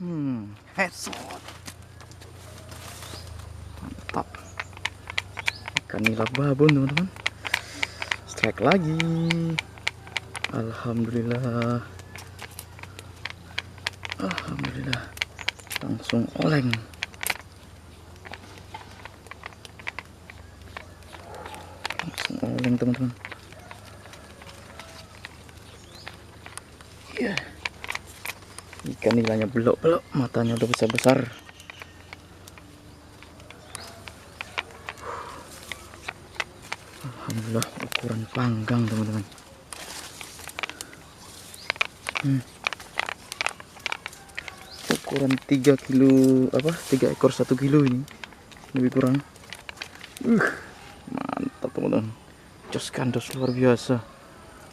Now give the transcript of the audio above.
Headshot. Mantap. Ikan nila babon teman-teman. Strike lagi. Alhamdulillah. Alhamdulillah. Langsung oleng. Langsung oleng teman-teman. Iya. Ikan nilainya belok-belok, matanya udah besar-besar. Alhamdulillah ukuran panggang teman-teman. Ukuran 3 kilo, 3 ekor 1 kilo ini lebih kurang. Mantap teman-teman. Jos kandos luar biasa.